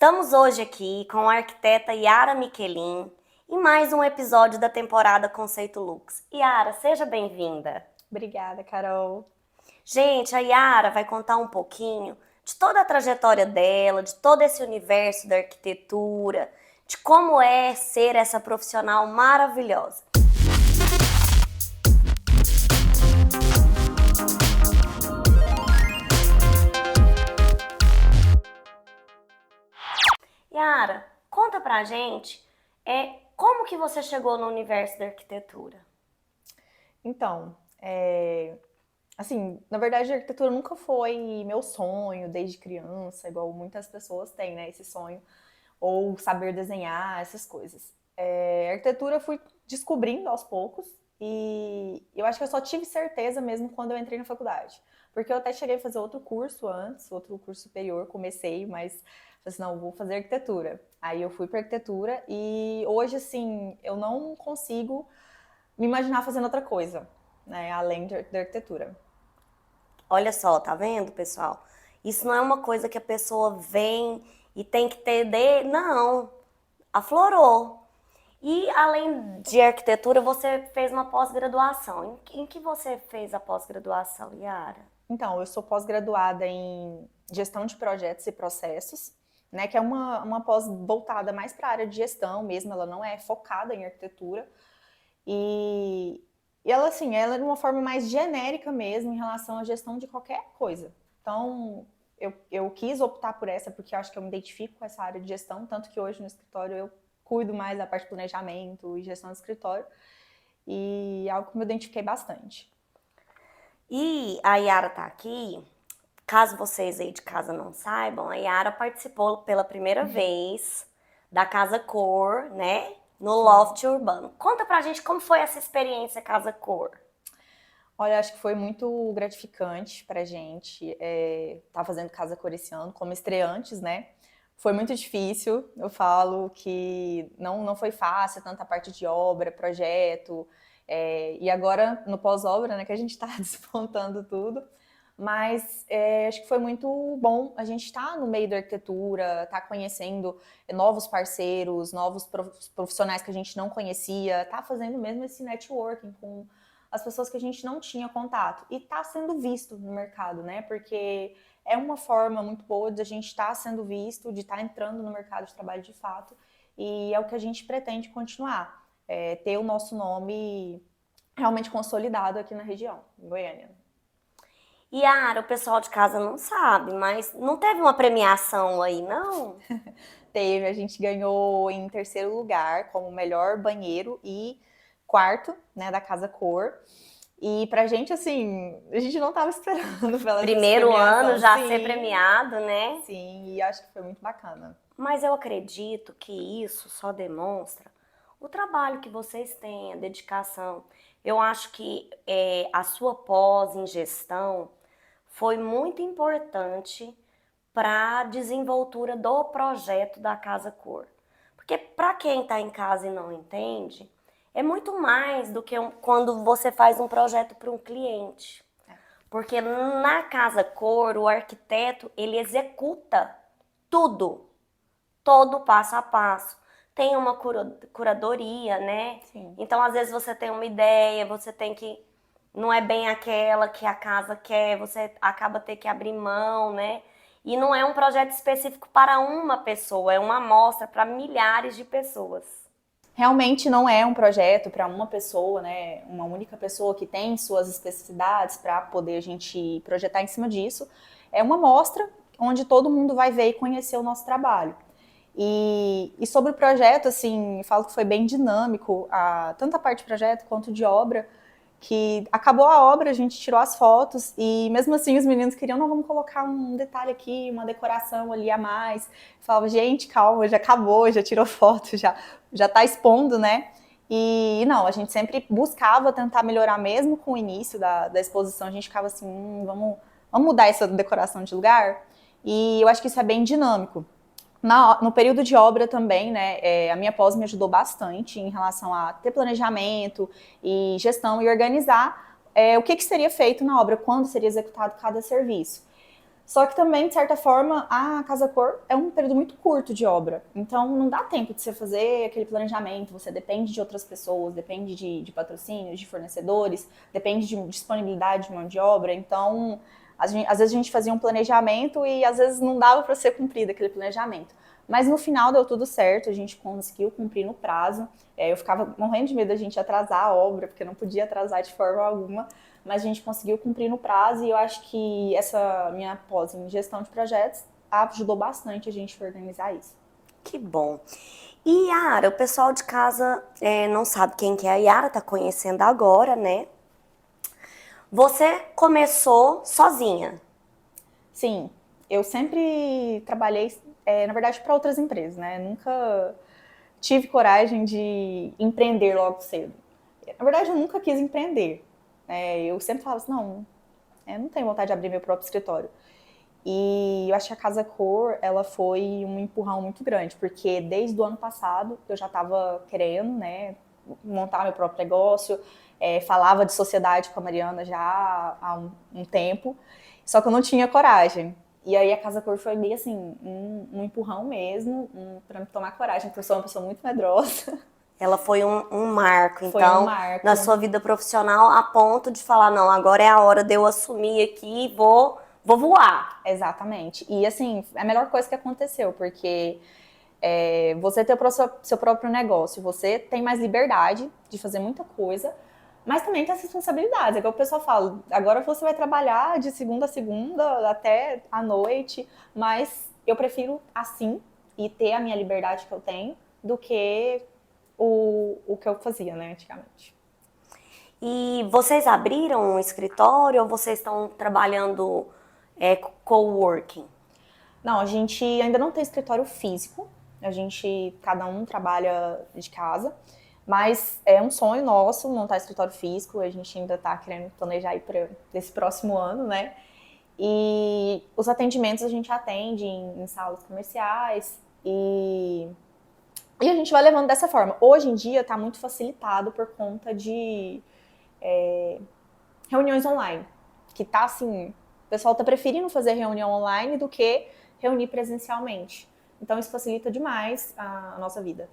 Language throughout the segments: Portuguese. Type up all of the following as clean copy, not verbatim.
Estamos hoje aqui com a arquiteta Yara Michelin em mais um episódio da temporada Conceito Lux. Yara, seja bem-vinda. Obrigada, Carol. Gente, a Yara vai contar um pouquinho de toda a trajetória dela, de todo esse universo da arquitetura, de como é ser essa profissional maravilhosa. Yara, conta pra gente como que você chegou no universo da arquitetura? Então, assim, na verdade a arquitetura nunca foi meu sonho desde criança, igual muitas pessoas têm, né, esse sonho, ou saber desenhar, essas coisas. A arquitetura eu fui descobrindo aos poucos e eu acho que eu só tive certeza mesmo quando eu entrei na faculdade. Porque eu até cheguei a fazer outro curso antes, outro curso superior, comecei, mas falei assim, não, vou fazer arquitetura. Aí eu fui para arquitetura e hoje, assim, eu não consigo me imaginar fazendo outra coisa, né, além da arquitetura. Olha só, tá vendo, pessoal? Isso não é uma coisa que a pessoa vem e tem que ter Não, aflorou. E além de arquitetura, você fez uma pós-graduação. Em que você fez a pós-graduação, Yara? Então, eu sou pós-graduada em gestão de projetos e processos, né, que é uma pós voltada mais para a área de gestão mesmo, ela não é focada em arquitetura. E ela, assim, ela é de uma forma mais genérica mesmo em relação à gestão de qualquer coisa. Então, eu quis optar por essa porque eu acho que eu me identifico com essa área de gestão, tanto que hoje no escritório eu cuido mais da parte de planejamento e gestão do escritório, e é algo que eu me identifiquei bastante. E a Yara tá aqui, caso vocês aí de casa não saibam, a Yara participou pela primeira vez da Casa Cor, né? No Loft Urbano. Conta pra gente como foi essa experiência Casa Cor. Olha, acho que foi muito gratificante pra gente tá fazendo Casa Cor esse ano, como estreantes, né? Foi muito difícil, eu falo que não foi fácil, tanta parte de obra, projeto, e agora no pós-obra, né, que a gente está despontando tudo, mas acho que foi muito bom a gente estar no meio da arquitetura, estar conhecendo novos parceiros, novos profissionais que a gente não conhecia, tá fazendo mesmo esse networking com as pessoas que a gente não tinha contato e tá sendo visto no mercado, né? Porque é uma forma muito boa de a gente estar sendo visto, de estar entrando no mercado de trabalho de fato, e é o que a gente pretende continuar, ter o nosso nome realmente consolidado aqui na região, em Goiânia. E Yara, o pessoal de casa não sabe, mas não teve uma premiação aí, não? Teve, a gente ganhou em terceiro lugar como melhor banheiro e quarto, né, da Casa Cor. E pra gente, assim, a gente não tava esperando pela Primeiro ano já Sim, ser premiado, né? sim, e acho que foi muito bacana. Mas eu acredito que isso só demonstra o trabalho que vocês têm, a dedicação. Eu acho que a sua pós em gestão foi muito importante para a desenvoltura do projeto da Casa Cor. Porque para quem está em casa e não entende, é muito mais do que quando você faz um projeto para um cliente. Porque na Casa Cor, o arquiteto, ele executa tudo, todo passo a passo. Tem uma curadoria, né? Sim. Então, às vezes, você tem uma ideia, você tem que... Não é bem aquela que a casa quer, você acaba ter que abrir mão, né? E não é um projeto específico para uma pessoa, é uma amostra para milhares de pessoas. Realmente não é um projeto para uma pessoa, né? Uma única pessoa que tem suas especificidades para poder a gente projetar em cima disso. É uma mostra onde todo mundo vai ver e conhecer o nosso trabalho. E sobre o projeto, assim, falo que foi bem dinâmico, tanto a parte de projeto quanto de obra, que acabou a obra, a gente tirou as fotos e mesmo assim os meninos queriam, não, vamos colocar um detalhe aqui, uma decoração ali a mais. Eu falava, gente, calma, já acabou, já tirou foto, já tá expondo, né? E não, a gente sempre buscava tentar melhorar mesmo com o início da exposição, a gente ficava assim, vamos mudar essa decoração de lugar? E eu acho que isso é bem dinâmico. No período de obra também, né, a minha pós me ajudou bastante em relação a ter planejamento e gestão e organizar o que seria feito na obra, quando seria executado cada serviço. Só que também, de certa forma, a Casa Cor é um período muito curto de obra. Então, não dá tempo de você fazer aquele planejamento. Você depende de outras pessoas, depende de patrocínios, de fornecedores, depende de disponibilidade de mão de obra. Então, às vezes a gente fazia um planejamento e às vezes não dava para ser cumprido aquele planejamento. Mas no final deu tudo certo, a gente conseguiu cumprir no prazo. Eu ficava morrendo de medo da gente atrasar a obra, porque não podia atrasar de forma alguma. Mas a gente conseguiu cumprir no prazo e eu acho que essa minha pós em gestão de projetos ajudou bastante a gente a organizar isso. Que bom. E Yara, o pessoal de casa não sabe quem que é a Yara, tá conhecendo agora, né? Você começou sozinha? Sim, eu sempre trabalhei, na verdade, para outras empresas, né? Nunca tive coragem de empreender logo cedo. Na verdade, eu nunca quis empreender. Eu sempre falava assim, não tenho vontade de abrir meu próprio escritório. E eu acho que a Casa Cor, ela foi um empurrão muito grande, porque desde o ano passado eu já estava querendo, né, montar meu próprio negócio, falava de sociedade com a Mariana já há um tempo, só que eu não tinha coragem. E aí a Casa Cor foi meio assim, um empurrão mesmo, para me tomar coragem, porque eu sou uma pessoa muito medrosa. Ela foi um marco, Foi então, um marco na sua vida profissional, a ponto de falar, não, agora é a hora de eu assumir aqui e vou voar. Exatamente. E assim, é a melhor coisa que aconteceu, porque você ter o seu próprio negócio, você tem mais liberdade de fazer muita coisa, mas também tem as responsabilidades. É que o pessoal fala, agora você vai trabalhar de segunda a segunda até à noite, mas eu prefiro assim e ter a minha liberdade que eu tenho do que o que eu fazia, né, antigamente. E vocês abriram um escritório ou vocês estão trabalhando coworking? Não, a gente ainda não tem escritório físico, cada um trabalha de casa, mas é um sonho nosso montar escritório físico, a gente ainda está querendo planejar aí para esse próximo ano, né? E os atendimentos a gente atende em salas comerciais e a gente vai levando dessa forma. Hoje em dia está muito facilitado por conta de reuniões online, que tá assim, o pessoal tá preferindo fazer reunião online do que reunir presencialmente. Então isso facilita demais a nossa vida.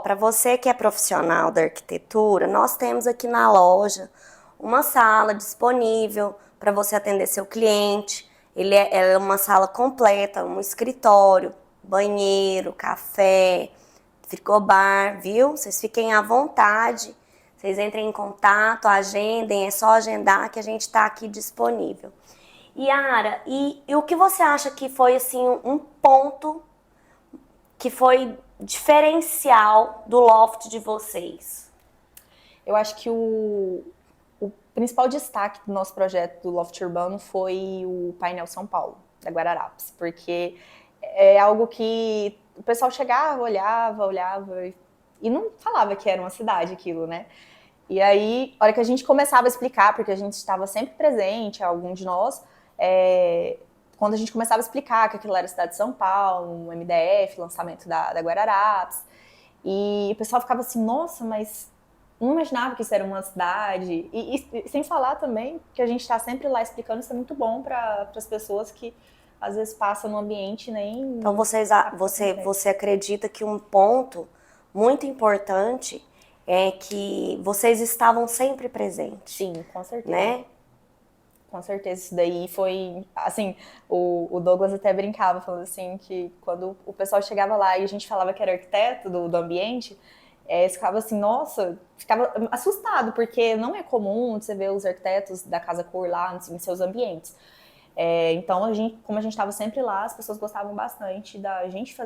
Para você que é profissional da arquitetura, nós temos aqui na loja uma sala disponível para você atender seu cliente. Ela é uma sala completa, um escritório, banheiro, café, frigobar, viu? Vocês fiquem à vontade, vocês entrem em contato, agendem, é só agendar que a gente está aqui disponível. Yara, e o que você acha que foi assim um ponto que foi diferencial do loft de vocês? Eu acho que o principal destaque do nosso projeto do Loft Urbano foi o painel São Paulo, da Guararapes, porque é algo que o pessoal chegava, olhava e não falava que era uma cidade aquilo, né? E aí, a hora que a gente começava a explicar, porque a gente estava sempre presente, algum de nós, quando a gente começava a explicar que aquilo era a cidade de São Paulo, um MDF, lançamento da Guararapes, e o pessoal ficava assim, nossa, mas não imaginava que isso era uma cidade. E sem falar também que a gente está sempre lá explicando, isso é muito bom para as pessoas que às vezes passam no ambiente nem... Então você acredita que um ponto muito importante é que vocês estavam sempre presentes? Sim, com certeza. Né? Com certeza, isso daí foi, assim, o Douglas até brincava, falando assim, que quando o pessoal chegava lá e a gente falava que era arquiteto do ambiente, ficava assim, nossa, ficava assustado, porque não é comum você ver os arquitetos da Casa Cor lá em seus ambientes. Então, como a gente estava sempre lá, as pessoas gostavam bastante da gente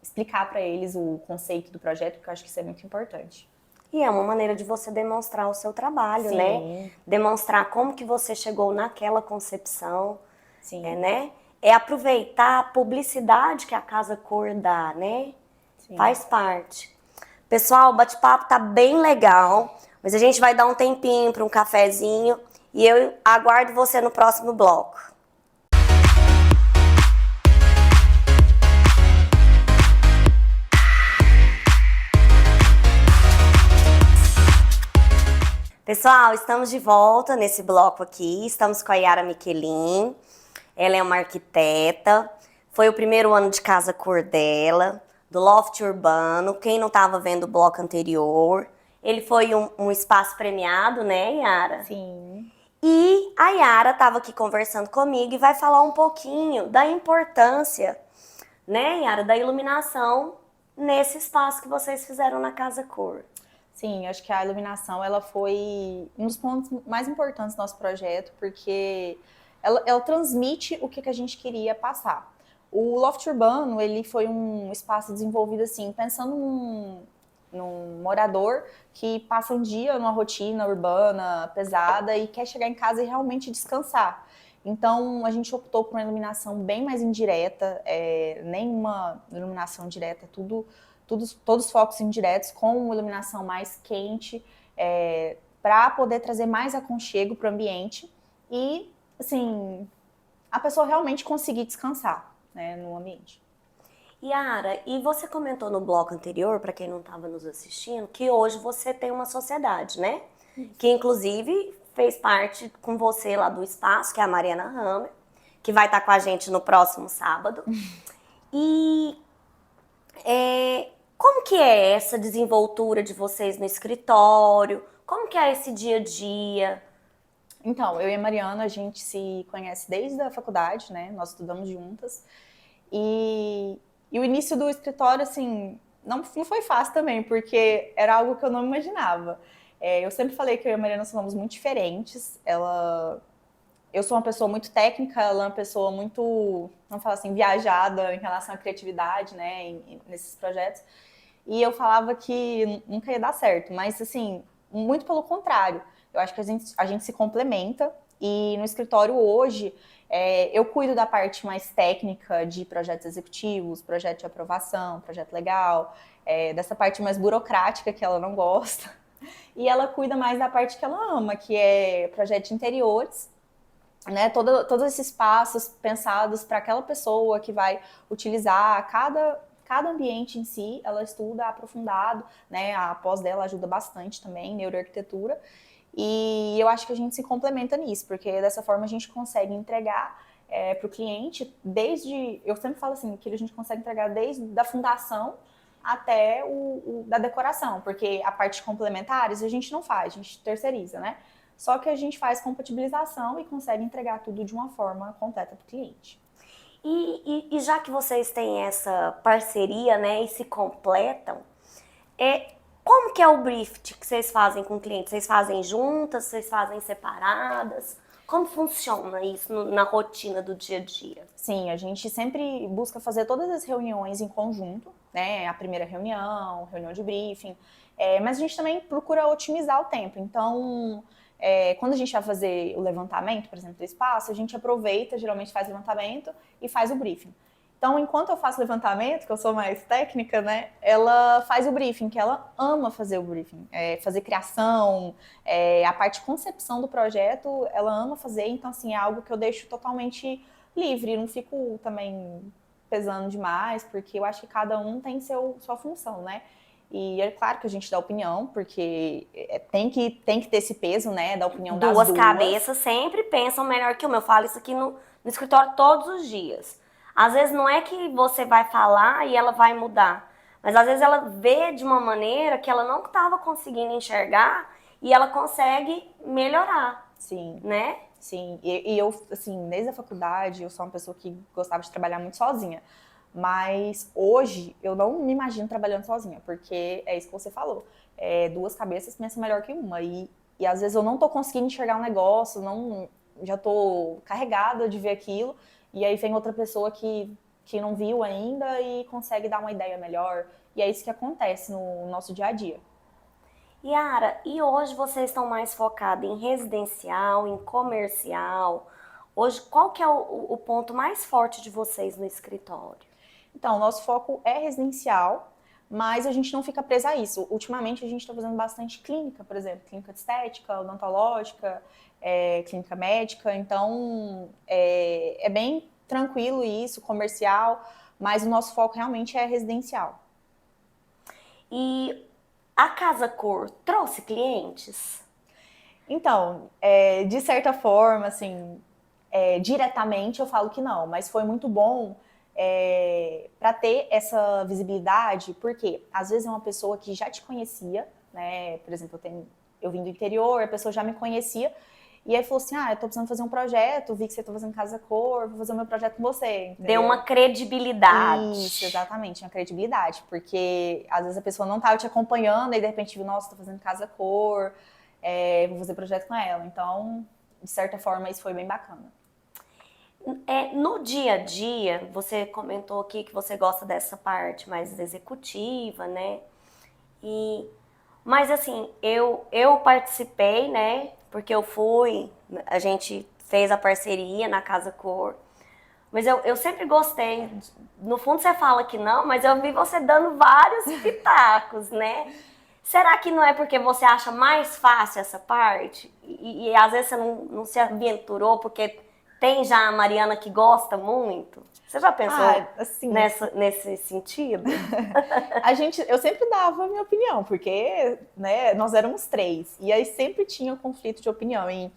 explicar para eles o conceito do projeto, porque eu acho que isso é muito importante. E é uma maneira de você demonstrar o seu trabalho, Sim. né? Demonstrar como que você chegou naquela concepção, Sim. Né? É aproveitar a publicidade que a Casa Cor dá, né? Sim. Faz parte. Pessoal, o bate-papo tá bem legal, mas a gente vai dar um tempinho para um cafezinho e eu aguardo você no próximo bloco. Pessoal, estamos de volta nesse bloco aqui, estamos com a Yara Michelin. Ela é uma arquiteta, foi o primeiro ano de casa cor dela, do Loft Urbano. Quem não estava vendo o bloco anterior, ele foi um espaço premiado, né, Yara? Sim. E a Yara estava aqui conversando comigo e vai falar um pouquinho da importância, né, Yara, da iluminação nesse espaço que vocês fizeram na Casa Cor. Sim, acho que a iluminação ela foi um dos pontos mais importantes do nosso projeto, porque ela transmite o que a gente queria passar. O Loft Urbano, ele foi um espaço desenvolvido assim, pensando num morador que passa um dia numa rotina urbana pesada e quer chegar em casa e realmente descansar. Então, a gente optou por uma iluminação bem mais indireta, nenhuma iluminação direta, todos os focos indiretos com uma iluminação mais quente, para poder trazer mais aconchego para o ambiente e, assim, a pessoa realmente conseguir descansar, né, no ambiente. Yara, e você comentou no bloco anterior, para quem não estava nos assistindo, que hoje você tem uma sociedade, né? Que inclusive fez parte com você lá do espaço, que é a Mariana Hammer, que vai estar com a gente no próximo sábado. E como que é essa desenvoltura de vocês no escritório? Como que é esse dia a dia? Então, eu e a Mariana, a gente se conhece desde a faculdade, né? Nós estudamos juntas. E o início do escritório, assim, não foi fácil também, porque era algo que eu não imaginava. Eu sempre falei que eu e a Mariana somos muito diferentes. Eu sou uma pessoa muito técnica, ela é uma pessoa muito, vamos falar assim, viajada em relação à criatividade, né, nesses projetos. E eu falava que nunca ia dar certo, mas assim, muito pelo contrário. Eu acho que a gente se complementa e no escritório hoje eu cuido da parte mais técnica de projetos executivos, projeto de aprovação, projeto legal, dessa parte mais burocrática que ela não gosta. E ela cuida mais da parte que ela ama, que é projeto de interiores, né? Todos esses passos pensados para aquela pessoa que vai utilizar cada ambiente em si, ela estuda aprofundado, né? A pós dela ajuda bastante também, neuroarquitetura. E eu acho que a gente se complementa nisso, porque dessa forma a gente consegue entregar para o cliente eu sempre falo assim, que a gente consegue entregar desde a fundação até da decoração, porque a parte de complementares a gente não faz, a gente terceiriza, né? Só que a gente faz compatibilização e consegue entregar tudo de uma forma completa para o cliente. E já que vocês têm essa parceria, né, e se completam, como que é o brief que vocês fazem com o cliente? Vocês fazem juntas? Vocês fazem separadas? Como funciona isso na rotina do dia a dia? Sim, a gente sempre busca fazer todas as reuniões em conjunto, né? A primeira reunião de briefing, mas a gente também procura otimizar o tempo. Então, quando a gente vai fazer o levantamento, por exemplo, do espaço, a gente aproveita, geralmente faz o levantamento e faz o briefing. Então, enquanto eu faço levantamento, que eu sou mais técnica, né, ela faz o briefing, que ela ama fazer o briefing, fazer criação, a parte de concepção do projeto, ela ama fazer, então, assim, é algo que eu deixo totalmente livre, não fico também pesando demais, porque eu acho que cada um tem sua função, né? E é claro que a gente dá opinião, porque tem que ter esse peso, né, da opinião das duas. Duas cabeças sempre pensam melhor que o meu. Eu falo isso aqui no escritório todos os dias. Às vezes não é que você vai falar e ela vai mudar, mas às vezes ela vê de uma maneira que ela não estava conseguindo enxergar e ela consegue melhorar. Sim. Né? Sim. E eu, assim, desde a faculdade, eu sou uma pessoa que gostava de trabalhar muito sozinha. Mas hoje eu não me imagino trabalhando sozinha, porque é isso que você falou. Duas cabeças pensam melhor que uma. E às vezes eu não tô conseguindo enxergar um negócio, já tô carregada de ver aquilo. E aí vem outra pessoa que não viu ainda e consegue dar uma ideia melhor. E é isso que acontece no nosso dia a dia. Yara, e hoje vocês estão mais focados em residencial, em comercial? Hoje, qual que é o ponto mais forte de vocês no escritório? Então, o nosso foco é residencial, mas a gente não fica presa a isso. Ultimamente, a gente está fazendo bastante clínica, por exemplo, clínica de estética, odontológica, clínica médica. Então, é bem tranquilo isso, comercial, mas o nosso foco realmente é residencial. E a Casa Cor trouxe clientes? Então, de certa forma, assim, diretamente eu falo que não, mas foi muito bom para ter essa visibilidade, porque às vezes é uma pessoa que já te conhecia, né? Por exemplo, eu vim do interior, a pessoa já me conhecia, e aí falou assim, eu tô precisando fazer um projeto, vi que você tá fazendo Casa Cor, vou fazer o meu projeto com você, entendeu? Deu uma credibilidade. Isso, exatamente, uma credibilidade, porque às vezes a pessoa não tava te acompanhando, e de repente viu, nossa, tô fazendo Casa Cor, vou fazer projeto com ela, então, de certa forma, isso foi bem bacana. No dia a dia, você comentou aqui que você gosta dessa parte mais executiva, né? Mas assim, eu participei, né? Porque a gente fez a parceria na Casa Cor. Mas eu sempre gostei. No fundo você fala que não, mas eu vi você dando vários pitacos, né? Será que não é porque você acha mais fácil essa parte? E às vezes você não se aventurou porque tem já a Mariana que gosta muito? Você já pensou assim, nesse sentido? eu sempre dava a minha opinião, porque né, nós éramos 3, e aí sempre tinha conflito de opinião. E,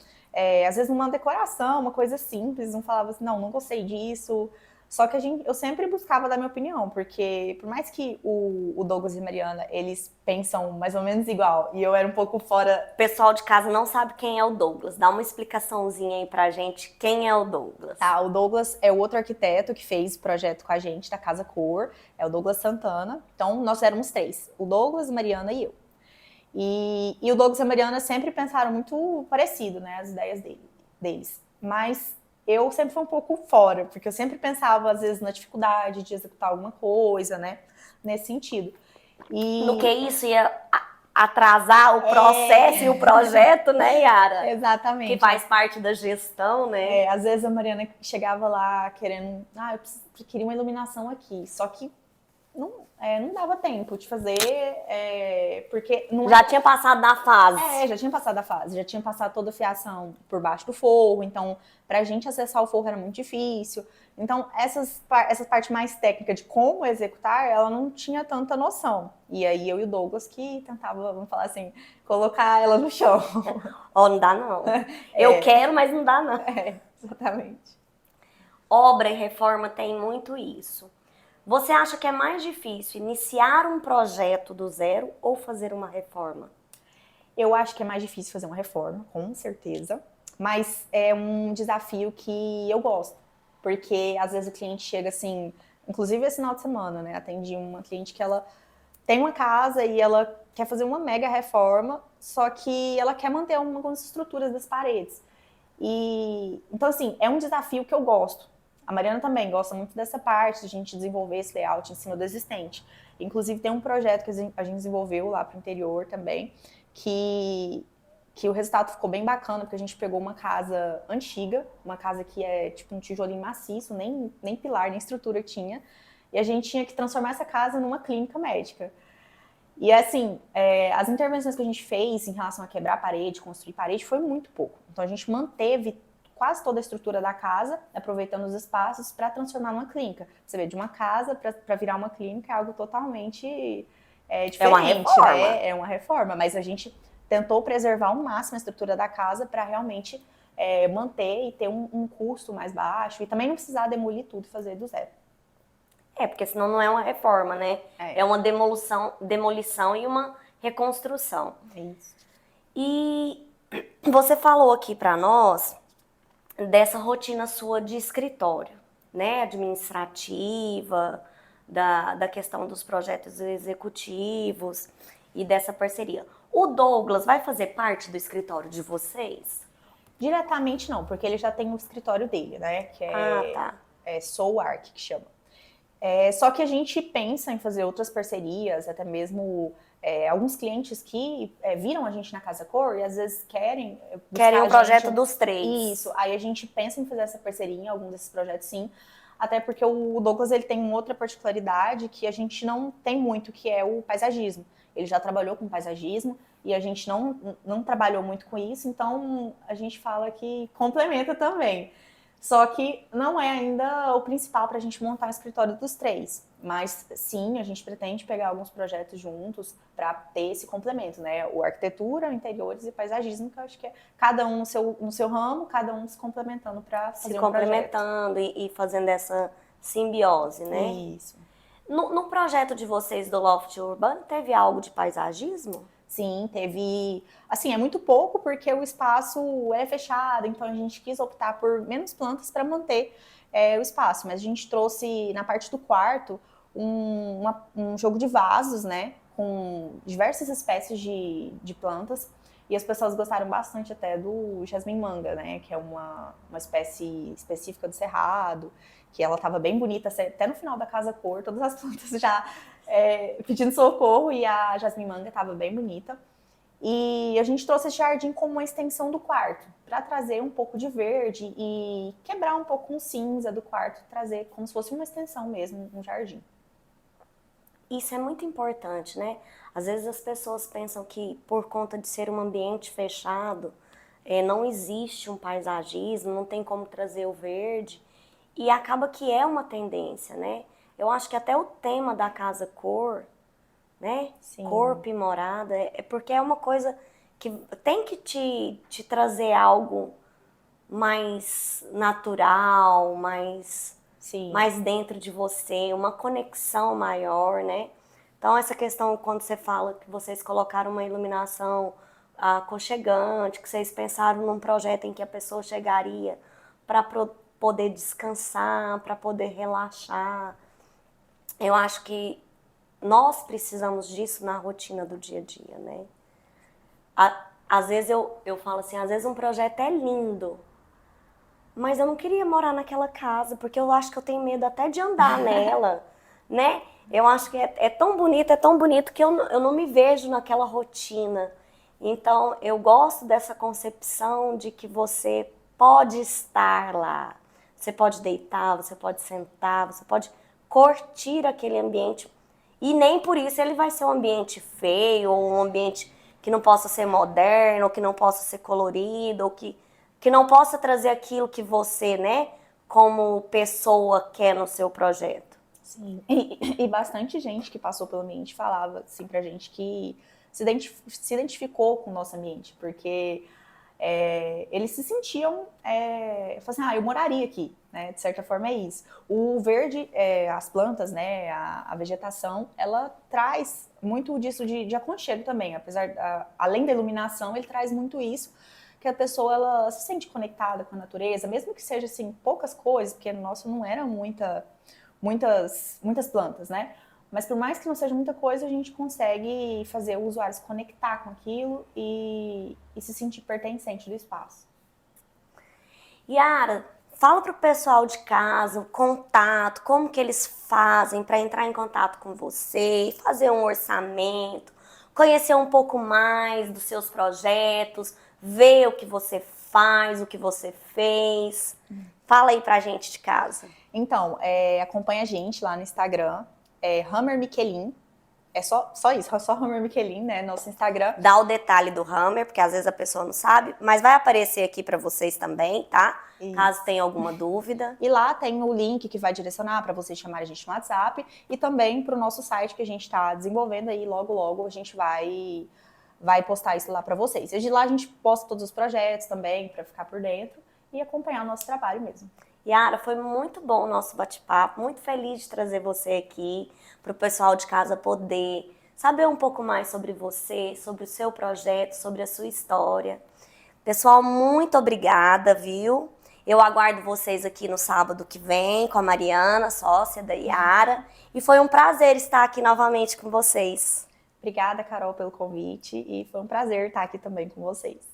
às vezes numa decoração, uma coisa simples, um falava assim, não gostei disso. Só que eu sempre buscava dar minha opinião, porque por mais que o Douglas e a Mariana, eles pensam mais ou menos igual, e eu era um pouco fora... O pessoal de casa não sabe quem é o Douglas. Dá uma explicaçãozinha aí pra gente, quem é o Douglas? Tá, o Douglas é o outro arquiteto que fez o projeto com a gente, da Casa Cor, é o Douglas Santana. Então, nós éramos 3, o Douglas, Mariana e eu. E o Douglas e a Mariana sempre pensaram muito parecido, né, as ideias deles. Mas eu sempre fui um pouco fora, porque eu sempre pensava, às vezes, na dificuldade de executar alguma coisa, né, nesse sentido. No que isso ia atrasar o processo e o projeto, né, Yara? Exatamente. Que faz parte da gestão, né? Às vezes a Mariana chegava lá querendo, eu queria uma iluminação aqui, só que não dava tempo de fazer, porque... Já tinha passado da fase. Já tinha passado a fase, já tinha passado toda a fiação por baixo do forro, então pra gente acessar o forro era muito difícil. Então essa parte mais técnica de como executar, ela não tinha tanta noção. E aí eu e o Douglas que tentava, vamos falar assim, colocar ela no chão. Não dá não. Eu quero, mas não dá não. Exatamente. Obra e reforma tem muito isso. Você acha que é mais difícil iniciar um projeto do zero ou fazer uma reforma? Eu acho que é mais difícil fazer uma reforma, com certeza. Mas é um desafio que eu gosto. Porque às vezes o cliente chega assim, inclusive esse final de semana, né? Atendi uma cliente que ela tem uma casa e ela quer fazer uma mega reforma, só que ela quer manter algumas estruturas das paredes. Então assim, é um desafio que eu gosto. A Mariana também gosta muito dessa parte, de a gente desenvolver esse layout em cima do existente. Inclusive tem um projeto que a gente desenvolveu lá para o interior também, que o resultado ficou bem bacana, porque a gente pegou uma casa antiga, uma casa que é tipo um tijolinho maciço, nem pilar, nem estrutura tinha, e a gente tinha que transformar essa casa numa clínica médica. E assim, as intervenções que a gente fez em relação a quebrar parede, construir parede, foi muito pouco. Então a gente manteve quase toda a estrutura da casa, aproveitando os espaços para transformar numa clínica. Você vê, de uma casa para virar uma clínica é algo totalmente diferente, é uma reforma. Né? É uma reforma, mas a gente tentou preservar ao máximo a estrutura da casa para realmente manter e ter um custo mais baixo e também não precisar demolir tudo e fazer do zero. Porque senão não é uma reforma, né? É uma demolição e uma reconstrução. É isso. E você falou aqui para nós dessa rotina sua de escritório, né? Administrativa, da questão dos projetos executivos e dessa parceria. O Douglas vai fazer parte do escritório de vocês? Diretamente não, porque ele já tem o escritório dele, né? Que é Soul Arc, que chama. Só que a gente pensa em fazer outras parcerias, até mesmo alguns clientes que viram a gente na Casa Cor e às vezes querem o projeto dos 3. Isso, aí a gente pensa em fazer essa parceria em algum desses projetos sim, até porque o Douglas ele tem uma outra particularidade que a gente não tem muito, que é o paisagismo. Ele já trabalhou com paisagismo e a gente não trabalhou muito com isso, então a gente fala que complementa também. Só que não é ainda o principal para a gente montar um escritório dos três. Mas sim, a gente pretende pegar alguns projetos juntos para ter esse complemento, né? O arquitetura, interiores e paisagismo, que eu acho que é cada um no seu ramo, cada um se complementando para fazer Se um projeto. complementando e fazendo essa simbiose, né? Isso. No projeto de vocês do Loft Urbano, teve algo de paisagismo? Sim, teve. Assim, é muito pouco porque o espaço é fechado, então a gente quis optar por menos plantas para manter o espaço. Mas a gente trouxe na parte do quarto um jogo de vasos, né? Com diversas espécies de plantas. E as pessoas gostaram bastante até do jasmim manga, né? Que é uma espécie específica do cerrado, que ela estava bem bonita, até no final da casa cor, todas as plantas já pedindo socorro e a jasmim manga estava bem bonita. E a gente trouxe esse jardim como uma extensão do quarto, para trazer um pouco de verde e quebrar um pouco o cinza do quarto, trazer como se fosse uma extensão mesmo, um jardim. Isso é muito importante, né? Às vezes as pessoas pensam que por conta de ser um ambiente fechado, não existe um paisagismo, não tem como trazer o verde, e acaba que é uma tendência, né? Eu acho que até o tema da casa cor, né? Sim. Corpo e morada, é porque é uma coisa que tem que te trazer algo mais natural, mais dentro de você, uma conexão maior, né? Então essa questão, quando você fala que vocês colocaram uma iluminação aconchegante, que vocês pensaram num projeto em que a pessoa chegaria para poder descansar, para poder relaxar, eu acho que nós precisamos disso na rotina do dia a dia, né? Às vezes eu falo assim, às vezes um projeto é lindo, mas eu não queria morar naquela casa, porque eu acho que eu tenho medo até de andar nela, né? Eu acho que é tão bonito que eu não me vejo naquela rotina. Então, eu gosto dessa concepção de que você pode estar lá. Você pode deitar, você pode sentar, você pode curtir aquele ambiente. E nem por isso ele vai ser um ambiente feio, ou um ambiente que não possa ser moderno, ou que não possa ser colorido, ou que não possa trazer aquilo que você, né, como pessoa quer no seu projeto. Sim, e bastante gente que passou pelo ambiente falava assim pra gente que se identificou com o nosso ambiente, porque eles se sentiam, assim, eu moraria aqui, né? De certa forma é isso. O verde, as plantas, né? A vegetação, ela traz muito disso de aconchego também, além da iluminação, ele traz muito isso, que a pessoa ela se sente conectada com a natureza, mesmo que seja assim poucas coisas, porque no nosso não era muitas plantas, né? Mas por mais que não seja muita coisa, a gente consegue fazer o usuário se conectar com aquilo e se sentir pertencente do espaço. Yara, fala pro pessoal de casa o contato, como que eles fazem para entrar em contato com você, fazer um orçamento, conhecer um pouco mais dos seus projetos, ver o que você faz, o que você fez. Fala aí pra gente de casa. Então, acompanha a gente lá no Instagram, Hammer Michelin. É só isso, é só Hammer Michelin, né? Nosso Instagram. Dá o detalhe do Hammer, porque às vezes a pessoa não sabe, mas vai aparecer aqui para vocês também, tá? Isso. Caso tenha alguma dúvida. E lá tem o link que vai direcionar para vocês chamarem a gente no WhatsApp e também para o nosso site que a gente está desenvolvendo aí. Logo a gente vai postar isso lá para vocês. E de lá a gente posta todos os projetos também para ficar por dentro e acompanhar o nosso trabalho mesmo. Yara, foi muito bom o nosso bate-papo, muito feliz de trazer você aqui para o pessoal de casa poder saber um pouco mais sobre você, sobre o seu projeto, sobre a sua história. Pessoal, muito obrigada, viu? Eu aguardo vocês aqui no sábado que vem com a Mariana, sócia da Yara, e foi um prazer estar aqui novamente com vocês. Obrigada, Carol, pelo convite e foi um prazer estar aqui também com vocês.